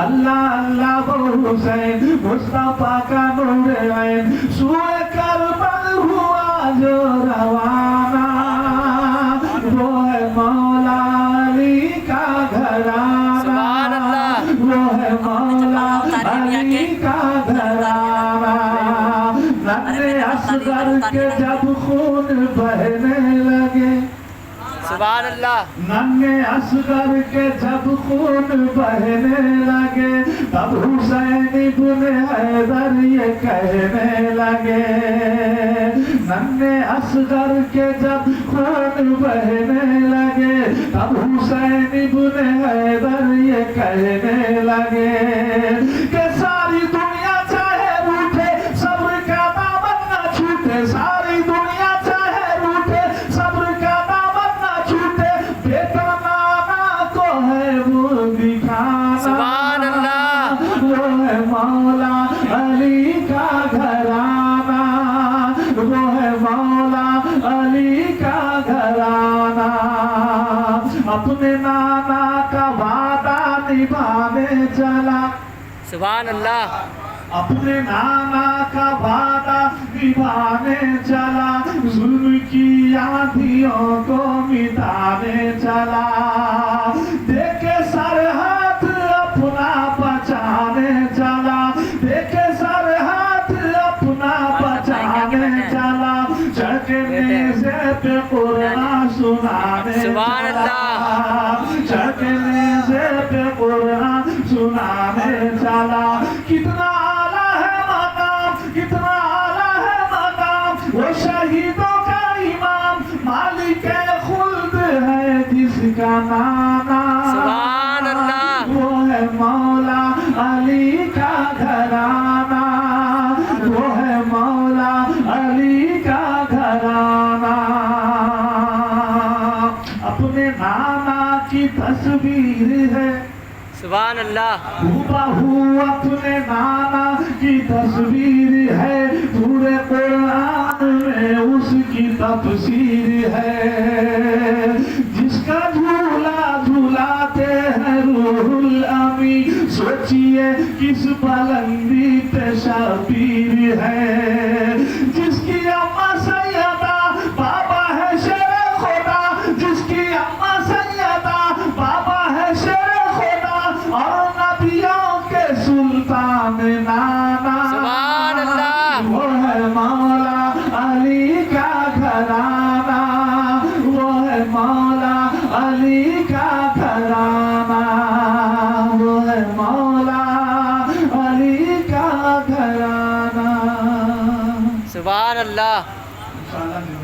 अल्लाह अल्लाह हुसैन मुस्तफा का नूर ऐन सूए करबल हुआ जो रवाना वो है मौला अली का घराना वो है मौला अली का घराना नन्हे असगर के जब खून बहने लगे सुभान अल्लाह नन्हे असगर के जब खून बहने लगे तब हुसैन इब्ने हैदर ये कहने लगे नन्हे असगर के जब खून बहने लगे तब हुसैन इब्ने हैदर ये कहने लगे कि सारी दुनिया चाहे रूठे सब्र का दामन न छूटे सारी दुनिया चाहे रूठे सब्र का दामन न छूटे बेटा नाना को है वो दिखाना सुभान अल्लाह वो है मौला अली का घराना वो है मौला अली का घराना अपने नाना का वादा निभाने चला सुभान अल्लाह अपने नाना का वादा निभाने चला जुल्म की आंधियों को मिटाने चला देखे सर हाथ अपना बचाने चला देखे सर हाथ अपना बचाने चला चकने से पे कुरान सुनाने सुभान अल्लाह चकने से पे कुरान सुनाने चला कितना आला है मकाम कितना आला है मकाम वो शहीदों का इमाम मालिक खुल्द है जिसका नाना सुभान अल्लाह वो है मौला अली का घराना वो है मौला अली का घराना अपने नाना की तस्वीर है सुभान अल्लाह हूबहू अपने नाना की तस्वीर है पूरे कुरान में उसकी तफसीर है जिसका झूला झूलाते हैं रूहुल अमी सोचिए किस बुलंदी पे शबीर है जिसकी अम्मा सैयदा बाबा है शेर खुदा जिसकी अम्मा सैयदा बाबा है शेर और नबियों के सुल्तान नाना सुभान अल्लाह वो है मौला अली का घराना वो है मौला अली का घराना वो है मौला अली का घराना सुभान अल्लाह इंशाअल्लाह